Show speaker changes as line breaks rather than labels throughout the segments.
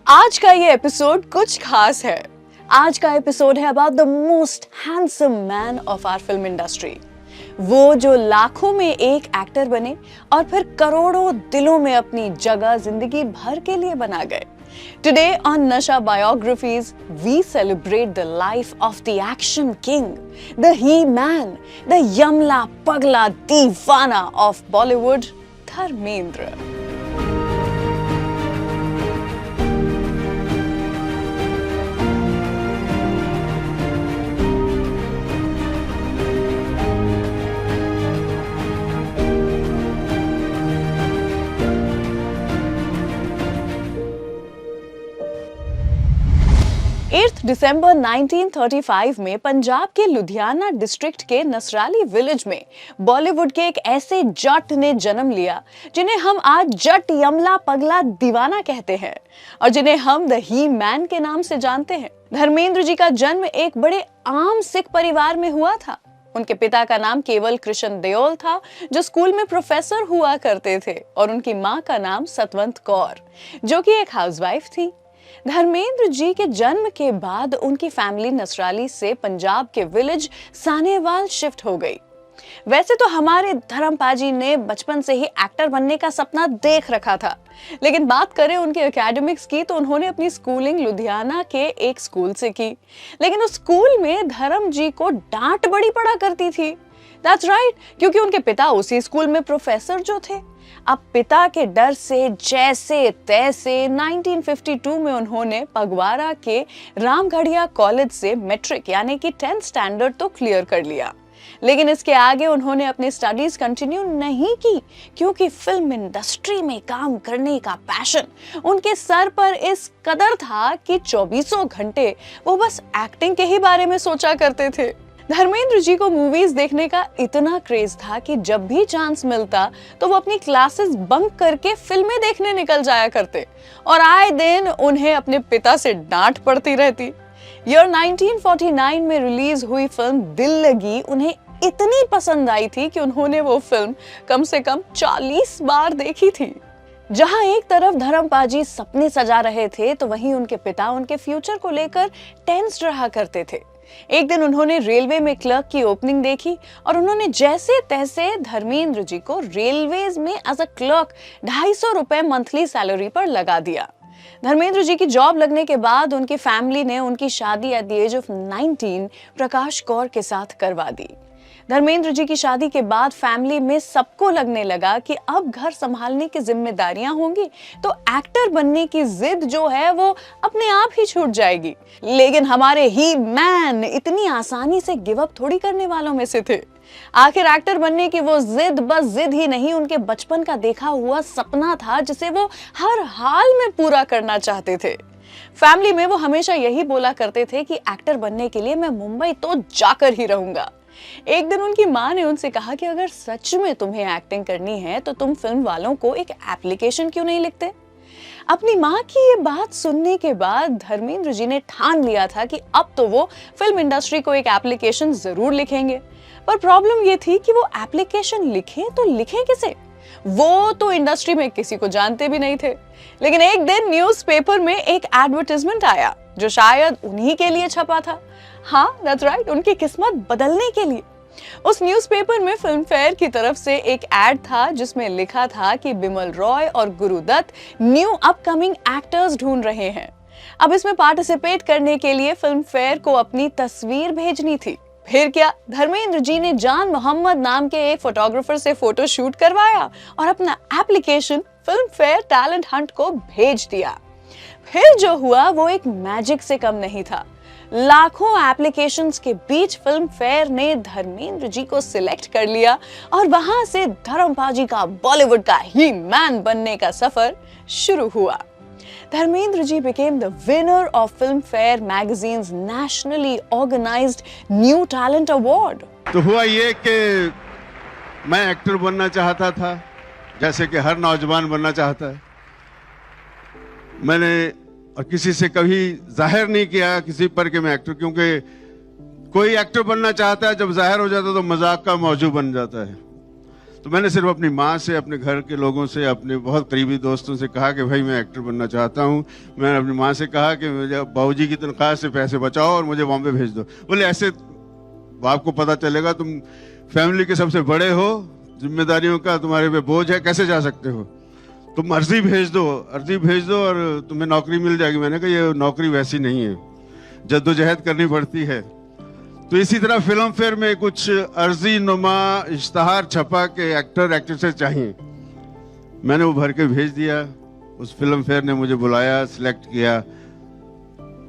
आज का ये एपिसोड कुछ खास है। आज का एपिसोड है about the most handsome man of our film industry. वो जो लाखों में एक एक्टर बने और फिर करोड़ों दिलों में अपनी जगह जिंदगी भर के लिए बना गए। Today on Nasha Biographies, we celebrate the life of the action king, the He-Man, the Yamla Pagla Deevana of Bollywood, Dharmendra. दिसंबर 1935 में पंजाब के लुधियाना डिस्ट्रिक्ट के नसराली विलेज में बॉलीवुड के एक ऐसे जट ने जन्म लिया जिन्हें हम आज जट यमला पगला दीवाना कहते हैं और जिन्हें हम द ही मैन के नाम से जानते हैं। धर्मेंद्र जी का जन्म एक बड़े आम सिख परिवार में हुआ था। उनके पिता का नाम केवल कृष्ण देओल था जो स्कूल में प्रोफेसर हुआ करते थे और उनकी माँ का नाम सतवंत कौर जो कि एक हाउसवाइफ थी। धर्मेंद्र जी के जन्म के बाद उनकी फैमिली नसराली से पंजाब के विलेज सानेवाल शिफ्ट हो गई। वैसे तो हमारे धर्मपाजी ने बचपन से ही एक्टर बनने का सपना देख रखा था, लेकिन बात करें उनके एकेडमिक्स की तो उन्होंने अपनी स्कूलिंग लुधियाना के एक स्कूल से की, लेकिन उस स्कूल में धर्म जी को डांट बड़ी पड़ा करती थी। That's right, क्योंकि उनके पिता उसी स्कूल में प्रोफेसर जो थे। अब पिता के डर से जैसे तैसे 1952 में उन्होंने पगवाड़ा के रामगढ़िया कॉलेज से मैट्रिक यानी कि 10th स्टैंडर्ड तो क्लियर कर लिया, लेकिन इसके आगे उन्होंने अपनी स्टडीज कंटिन्यू नहीं की क्योंकि फिल्म इंडस्ट्री में काम करने का पैशन उनके सर पर इस कदर था कि 24 घंटे वो बस एक्टिंग के ही बारे में सोचा करते थे। धर्मेंद्र जी को मूवीज देखने का इतना क्रेज था कि जब भी चांस मिलता तो वो अपनी क्लासेस बंक करके फिल्में देखने निकल जाया करते और आए दिन उन्हें अपने पिता से डांट पड़ती रहती। ईयर 1949 में रिलीज हुई फिल्म दिल लगी उन्हें इतनी पसंद आई थी कि उन्होंने वो फिल्म कम से कम 40 बार देखी थी। जहां एक तरफ धर्मपाजी सपने सजा रहे थे तो वहीं उनके पिता उनके फ्यूचर को लेकर टेंस रहा करते थे। एक दिन उन्होंने रेलवे में क्लर्क की ओपनिंग देखी और उन्होंने जैसे तैसे धर्मेंद्र जी को रेलवेज में एज अ क्लर्क 250 रुपए मंथली सैलरी पर लगा दिया। धर्मेंद्र जी की जॉब लगने के बाद उनकी फैमिली ने उनकी शादी एट द एज ऑफ 19 प्रकाश कौर के साथ करवा दी। धर्मेंद्र जी की शादी के बाद फैमिली में सबको लगने लगा कि अब घर संभालने की जिम्मेदारियां होंगी तो एक्टर बनने की जिद जो है वो अपने आप ही छूट जाएगी। लेकिन हमारे ही मैन इतनी आसानी से गिव अप थोड़ी करने वालों में से थे। आखिर एक्टर बनने की वो जिद बस जिद ही नहीं, उनके बचपन का देखा हुआ सपना था जिसे वो हर हाल में पूरा करना चाहते थे। फैमिली में वो हमेशा यही बोला करते थे कि एक्टर बनने के लिए मैं मुंबई तो जाकर ही रहूंगा। एक दिन उनकी माँ ने उनसे कहा कि अगर सच में तुम्हें एक्टिंग करनी है तो तुम फिल्म वालों को एक एप्लीकेशन क्यों नहीं लिखते। अपनी माँ की ये बात सुनने के बाद धर्मेंद्र जी ने ठान लिया था कि अब तो वो फिल्म इंडस्ट्री को एक एप्लीकेशन जरूर लिखेंगे। पर प्रॉब्लम ये थी कि वो एप्लीकेशन लिखें तो लिखें किसे, वो तो इंडस्ट्री में किसी को जानते भी नहीं थे। लेकिन एक दिन न्यूज़पेपर में एक एडवर्टाइजमेंट आया जो शायद उन्हीं के लिए छपा था। हाँ, दैट्स राइट, उनकी किस्मत बदलने के लिए। उस न्यूज़पेपर में फिल्म फेयर की तरफ से एक एड था जिसमें लिखा था कि बिमल रॉय और गुरुदत्त न्यू अपकमिंग एक्टर्स ढूंढ रहे हैं। अब इसमें पार्टिसिपेट करने के लिए फिल्म फेयर को अपनी तस्वीर भेजनी थी। फिर क्या, धर्मेंद्र जी ने जान मोहम्मद नाम के एक फोटोग्राफर से फोटो शूट करवाया और अपना application film fair talent Hunt को भेज दिया। फिर जो हुआ वो एक मैजिक से कम नहीं था। लाखों एप्लीकेशंस के बीच फिल्म फेयर ने धर्मेंद्र जी को सिलेक्ट कर लिया और वहां से धर्मपाजी का बॉलीवुड का ही मैन बनने का सफर शुरू हुआ। Dharmendra ji became the winner of Filmfare magazine's nationally organized New Talent Award.
तो हुआ ये कि मैं एक्टर बनना चाहता था जैसे कि हर नौजवान बनना चाहता है। मैंने और किसी से कभी जाहिर नहीं किया किसी पर कि मैं एक्टर, क्योंकि कोई एक्टर बनना चाहता है जब जाहिर हो जाता है तो मजाक का मौजू बन जाता है। तो मैंने सिर्फ अपनी माँ से, अपने घर के लोगों से, अपने बहुत करीबी दोस्तों से कहा कि भाई मैं एक्टर बनना चाहता हूँ। मैंने अपनी माँ से कहा कि मुझे बाबूजी की तनख्वाह से पैसे बचाओ और मुझे बॉम्बे भेज दो। बोले ऐसे बाप को पता चलेगा, तुम फैमिली के सबसे बड़े हो, जिम्मेदारियों का तुम्हारे पे बोझ है, कैसे जा सकते हो, तुम अर्जी भेज दो और तुम्हें नौकरी मिल जाएगी। मैंने कहा ये नौकरी वैसी नहीं है, जद्दोजहद करनी पड़ती है। तो इसी तरह फिल्म फेयर में कुछ अर्जी नुमा इश्तहार छपा के एक्टर एक्ट्रेसेस चाहिए, मैंने वो भर के भेज दिया। उस फिल्म फेयर ने मुझे बुलाया, सिलेक्ट किया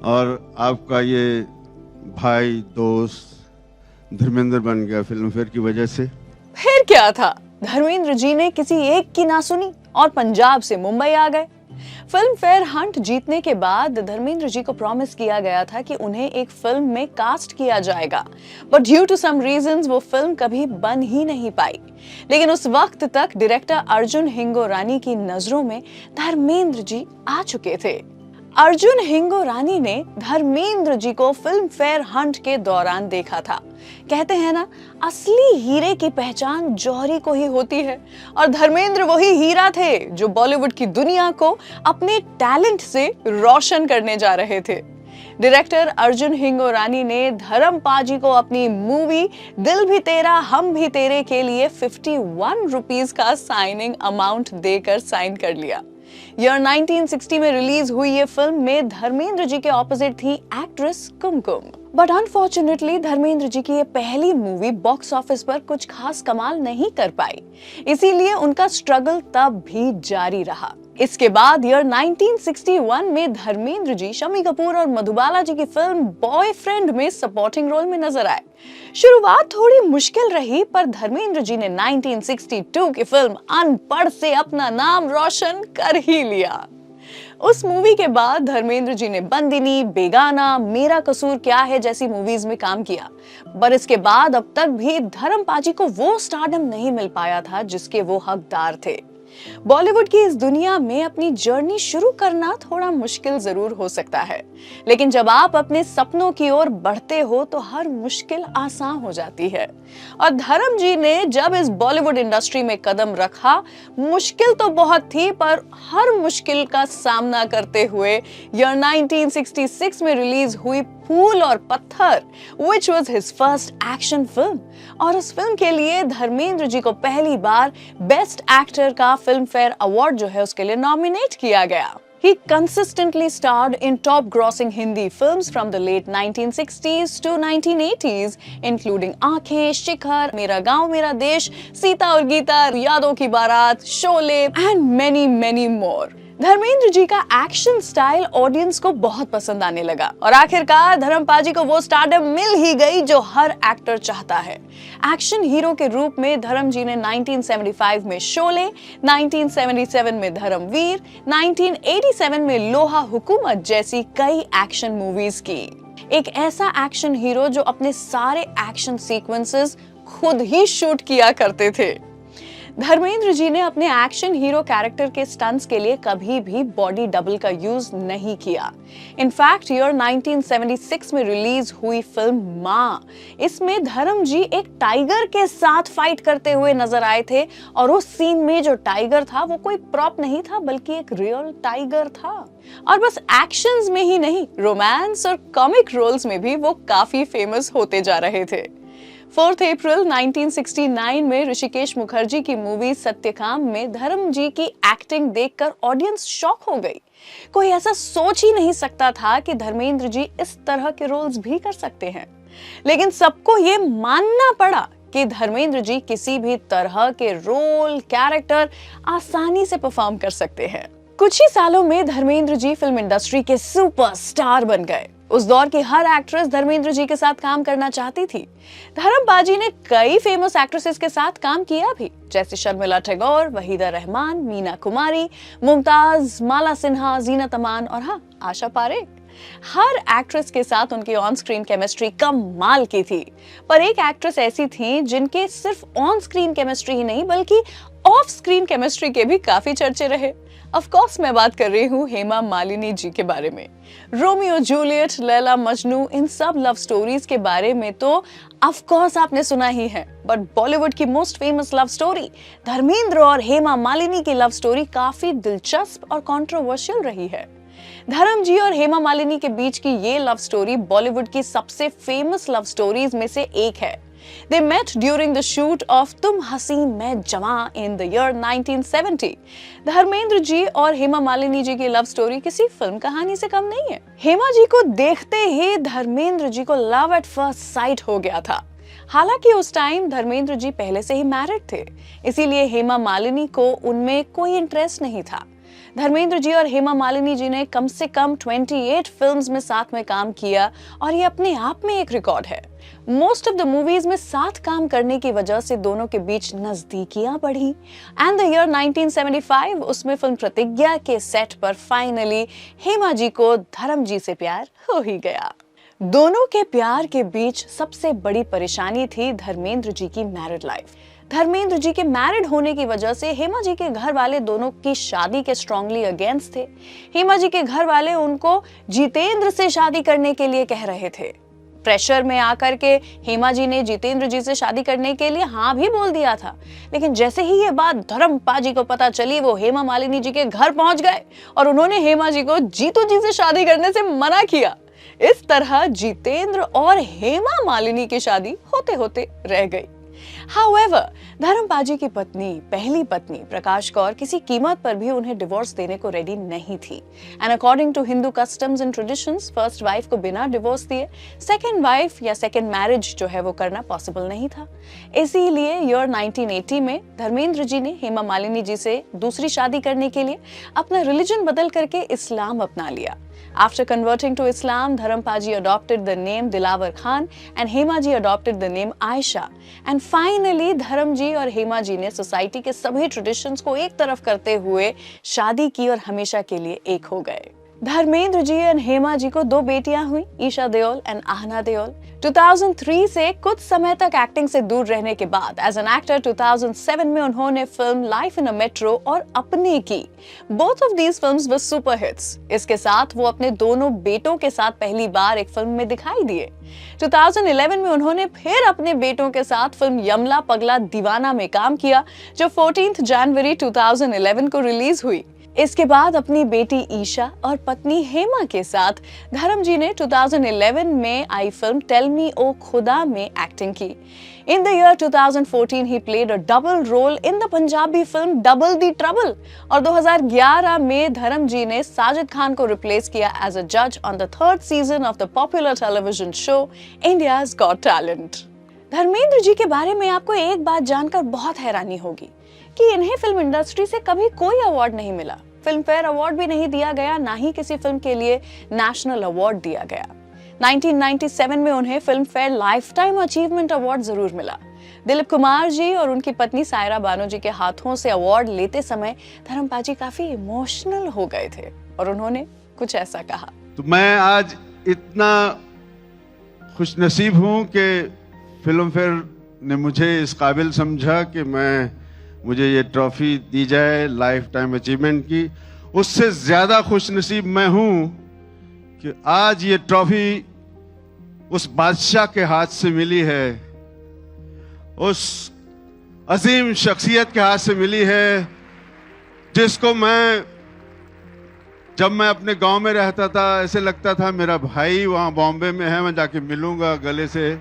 और आपका ये भाई दोस्त धर्मेंद्र बन गया फिल्म फेयर की वजह से।
फिर क्या था, धर्मेंद्र जी ने किसी एक की ना सुनी और पंजाब से मुंबई आ गए। फिल्म फेयर हंट जीतने के बाद धर्मेंद्र जी को प्रॉमिस किया गया था कि उन्हें एक फिल्म में कास्ट किया जाएगा, but due to some reasons वो फिल्म कभी बन ही नहीं पाई। लेकिन उस वक्त तक डायरेक्टर अर्जुन हिंगोरानी की नजरों में धर्मेंद्र जी आ चुके थे। अर्जुन हिंगोरानी ने धर्मेंद्र जी को फिल्म फेयर हंट के दौरान देखा था। कहते हैं ना, असली हीरे की पहचान जौहरी को ही होती है, और धर्मेंद्र वही हीरा थे जो बॉलीवुड की दुनिया को अपने टैलेंट से रोशन करने जा रहे थे। डायरेक्टर अर्जुन हिंगोरानी ने धर्म पाजी को अपनी मूवी दिल भी तेरा हम भी तेरे के लिए 51 रुपीस का साइनिंग अमाउंट देकर साइन कर लिया। ईयर 1960 में रिलीज हुई ये फिल्म में धर्मेंद्र जी के ऑपोजिट थी actress Kumkum. But unfortunately Dharmendra ji की ये पहली मूवी बॉक्स ऑफिस पर कुछ खास कमाल नहीं कर पाई, इसीलिए उनका स्ट्रगल तब भी जारी रहा। इसके बाद ईयर 1961 में धर्मेंद्र जी शम्मी कपूर और मधुबाला जी की फिल्म बॉयफ्रेंड में सपोर्टिंग रोल में नजर आए। शुरुआत थोड़ी मुश्किल रही, पर धर्मेंद्र जी ने 1962 की फिल्म अनपढ़ से अपना नाम रोशन कर ही लिया। उस मूवी के बाद धर्मेंद्र जी ने बंदिनी, बेगाना, मेरा कसूर क्या है जैसी मूवीज में काम किया, पर इसके बाद अब तक भी धर्म पाजी को वो स्टारडम नहीं मिल पाया था जिसके वो हकदार थे। बॉलीवुड की इस दुनिया में अपनी जर्नी शुरू करना थोड़ा मुश्किल जरूर हो सकता है, लेकिन जब आप अपने सपनों की ओर बढ़ते हो तो हर मुश्किल आसान हो जाती है। और धर्म जी ने जब इस बॉलीवुड इंडस्ट्री में कदम रखा, मुश्किल तो बहुत थी, पर हर मुश्किल का सामना करते हुए ईयर 1966 में रिलीज हुई फूल और पत्थर, which was his first action film, और उस फिल्म के लिए धर्मेंद्र जी को पहली बार बेस्ट एक्टर का फिल्म फेयर अवार्ड जो है उसके लिए नॉमिनेट किया गया। He consistently starred in top-grossing Hindi films from the late 1960s to 1980s, including आंखें, शिखर, मेरा गांव मेरा देश, सीता और गीता, यादों की बारात, Sholay and many more। Dharmendra ji का एक्शन स्टाइल ऑडियंस को बहुत पसंद आने लगा और आखिरकार धर्म पाजी को वो स्टारडम मिल ही गई जो हर एक्टर चाहता है। एक्शन हीरो के रूप में धर्म जी ने 1975 में शोले, 1977 में धर्मवीर, 1987 में लोहा हुकूमत जैसी कई एक्शन मूवीज की। एक ऐसा एक्शन हीरो जो अपने सारे एक्शन सीक्वेंसेस खुद ही शूट किया करते थे। धर्मेंद्र जी ने अपने एक्शन हीरो कैरेक्टर के स्टंट्स के लिए कभी भी बॉडी डबल का यूज नहीं किया। इनफैक्ट ईयर 1976 में रिलीज हुई फिल्म मां, इसमें धर्म जी एक टाइगर के साथ फाइट करते हुए नजर आए थे, और उस सीन में जो टाइगर था वो कोई प्रॉप नहीं था बल्कि एक रियल टाइगर था। और बस एक्शंस में ही नहीं, रोमांस और कॉमिक रोल्स में भी वो काफी फेमस होते जा रहे थे। 4 अप्रैल 1969 में ऋषिकेश मुखर्जी की मूवी सत्यकाम में धर्म जी की एक्टिंग देखकर ऑडियंस शॉक हो गई। कोई ऐसा सोच ही नहीं सकता था कि धर्मेंद्र जी इस तरह के रोल्स भी कर सकते हैं, लेकिन सबको ये मानना पड़ा कि धर्मेंद्र जी किसी भी तरह के रोल, कैरेक्टर आसानी से परफॉर्म कर सकते हैं। कुछ ही सालों में धर्मेंद्र जी फिल्म इंडस्ट्री के सुपरस्टार बन गए। उस दौर की हर एक्ट्रेस धर्मेंद्र जी के साथ काम करना चाहती थी। धर्म पाजी ने कई फेमस एक्ट्रेसेस के साथ काम किया भी, जैसे शर्मिला टैगोर, वहीदा रहमान, मीना कुमारी, मुमताज, माला सिन्हा, जीनत अमान और हाँ, आशा पारेख। हर एक्ट्रेस के साथ उनकी ऑन स्क्रीन केमिस्ट्री कमाल की थी, पर एक एक्ट्रेस ऐसी थी जिनके सिर्फ ऑन स्क्रीन केमिस्ट्री ही नहीं बल्कि ऑफ स्क्रीन केमिस्ट्री के भी काफी चर्चे रहे। ऑफ कोर्स मैं बात कर रही हूँ हेमा मालिनी जी के बारे में। रोमियो जूलियट, लैला मजनू, इन सब लव स्टोरीज के बारे में तो ऑफ कोर्स आपने सुना ही है, बट बॉलीवुड की most famous love story Dharmendra और हेमा मालिनी की लव स्टोरी काफी दिलचस्प और कंट्रोवर्शियल रही है। धर्म जी और हेमा मालिनी के बीच की ये लव स्टोरी बॉलीवुड की सबसे फेमस लव स्टोरीज में से एक है। They met during the shoot of तुम हसीन मैं जवां in the year 1970। Dharmendra ji और हेमा मालिनी जी की लव स्टोरी किसी फिल्म कहानी से कम नहीं है। हेमा जी को देखते ही धर्मेंद्र जी को लव एट फर्स्ट साइट हो गया था। हालांकि उस टाइम धर्मेंद्र जी पहले से ही मैरिड थे, इसीलिए हेमा मालिनी को उनमें कोई इंटरेस्ट नहीं था। धर्मेंद्र जी और हेमा मालिनी जी ने कम से कम 28 फिल्म्स में साथ में काम किया और ये अपने आप में एक रिकॉर्ड है। मोस्ट ऑफ द मूवीज में साथ काम करने की वजह से दोनों के बीच नजदीकियां बढ़ी एंड द ईयर 1975 उसमें फिल्म प्रतिज्ञा के सेट पर फाइनली हेमा जी को धर्म जी से प्यार हो ही गया। दोनों के प्यार के बीच सबसे बड़ी परेशानी थी धर्मेंद्र जी की मैरिड लाइफ। धर्मेंद्र जी के मैरिड होने की वजह से हेमा जी के घर वाले दोनों की शादी के स्ट्रांगली अगेंस्ट थे। हेमा जी के घर वाले उनको जितेंद्र से शादी करने के लिए कह रहे थे। प्रेशर में आकर के हेमा जी ने जितेंद्र जी से शादी करने के लिए हाँ भी बोल दिया था, लेकिन जैसे ही ये बात धर्मपा जी को पता चली वो हेमा मालिनी जी के घर पहुंच गए और उन्होंने हेमा जी को जीतू जी से शादी करने से मना किया। इस तरह जितेंद्र और हेमा मालिनी की शादी होते होते रह गई। However, धर्मपा जी की पत्नी, पहली पत्नी प्रकाश कौर किसी कीमत पर भी उन्हें डिवोर्स देने को रेडी नहीं थी। And according to Hindu customs and traditions, first wife को बिना डिवोर्स दिए सेकंड वाइफ या सेकंड मैरिज जो है वो करना पॉसिबल नहीं था। इसीलिए ईयर 1980 में धर्मेंद्र जी ने हेमा मालिनी जी से दूसरी शादी करने के लिए अपना रिलीजन बदल करके इस्लाम अपना लिया। After converting to Islam, Dharampaji adopted the name Dilawar Khan and Hema ji adopted the name Aisha. And finally, धर्म जी और हेमा जी ने सोसाइटी के सभी ट्रेडिशंस को एक तरफ करते हुए शादी की और हमेशा के लिए एक हो गए। धर्मेंद्र जी और हेमा जी को दो बेटियां हुई, ईशा देओल एंड आहना देओल। 2003 से कुछ समय तक एक्टिंग से दूर रहने के बाद एज एन एक्टर 2007 में उन्होंने film life in a metro और अपने की। Both of these films were super hits. इसके साथ वो अपने दोनों बेटों के साथ पहली बार एक फिल्म में दिखाई दिए। 2011 में उन्होंने फिर अपने बेटों के साथ फिल्म यमला पगला दीवाना में काम किया, जो 14 जनवरी 2011 को रिलीज हुई। इसके बाद अपनी बेटी ईशा और पत्नी हेमा के साथ धर्म जी ने 2011 में आई फिल्म टेल मी ओ खुदा में एक्टिंग की। In the year 2014 he played a double role in the Punjabi film double दी ट्रबल और 2011 में धर्म जी ने साजिद खान को रिप्लेस किया एज अ जज on the third season of the popular television show India's Got Talent. Dharmendra ji के बारे में आपको एक बात जानकर बहुत हैरानी होगी कि इन्हें फिल्म इंडस्ट्री से कभी कोई अवार्ड नहीं मिला। फिल्म फेयर अवार्ड भी नहीं दिया गया, ना ही किसी फिल्म के लिए नेशनल अवार्ड दिया गया। 1997 में उन्हें film fair life time achievement award जरूर मिला। दिलीप कुमार जी और उनकी पत्नी सायरा बानो जी के हाथों से अवार्ड लेते समय धर्मपा जी काफी इमोशनल हो गए थे और उन्होंने कुछ ऐसा कहा।
तो मैं आज इतना खुशनसीब हूं कि फिल्म फेयर ने मुझे इस काबिल समझा कि मुझे ये ट्रॉफी दी जाए लाइफ टाइम अचीवमेंट की। उससे ज्यादा खुशनसीब मैं हूं कि आज ये ट्रॉफी उस बादशाह के हाथ से मिली है, उस अजीम शख्सियत के हाथ से मिली है जिसको जब मैं अपने गांव में रहता था ऐसे लगता था मेरा भाई वहां बॉम्बे में है, मैं जाके मिलूंगा गले से,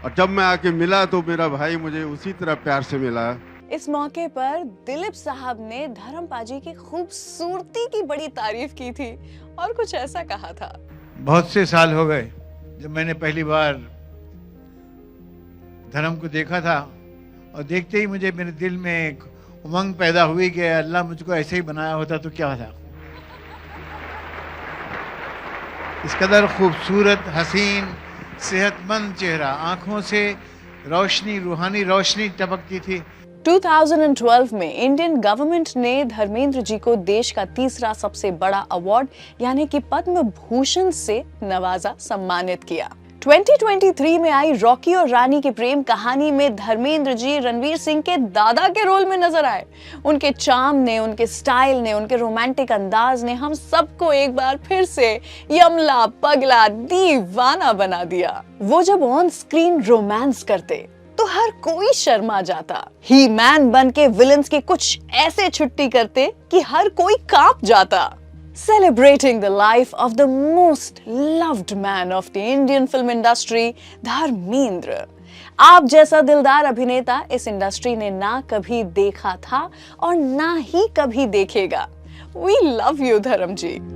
और जब मैं आके मिला तो मेरा भाई मुझे उसी तरह प्यार से मिला।
इस मौके पर दिलीप साहब ने धर्मपा जी की खूबसूरती की बड़ी तारीफ की थी और कुछ ऐसा कहा था।
बहुत से साल हो गए जब मैंने पहली बार धर्म को देखा था और देखते ही मुझे मेरे दिल में एक उमंग पैदा हुई कि अल्लाह मुझको ऐसे ही बनाया होता तो क्या था। इस कदर खूबसूरत, हसीन, सेहतमंद चेहरा, आंखों से रोशनी, रूहानी रोशनी टपकती थी।
2012 में इंडियन गवर्नमेंट ने धर्मेंद्र जी को देश का तीसरा सबसे बड़ा अवार्ड यानी कि पद्म भूषण से नवाजा, सम्मानित किया। 2023 में आई रॉकी और रानी की प्रेम कहानी में धर्मेंद्र जी रणवीर सिंह के दादा के रोल में नजर आए। उनके चार्म ने, उनके स्टाइल ने, उनके रोमांटिक अंदाज ने हम सबको एक बार फिर से यमला, पगला, दीवाना बना दिया। वो जब ऑन स्क्रीन रोमांस करते तो हर कोई शर्मा जाता। ही मैन बन के विलन्स की कुछ ऐसे छुट्टी करते कि हर कोई कांप जाता। Celebrating the life of the most loved man of the Indian film industry, Dharmendra. आप जैसा दिलदार अभिनेता इस इंडस्ट्री ने ना कभी देखा था और ना ही कभी देखेगा। We love you, धर्म जी।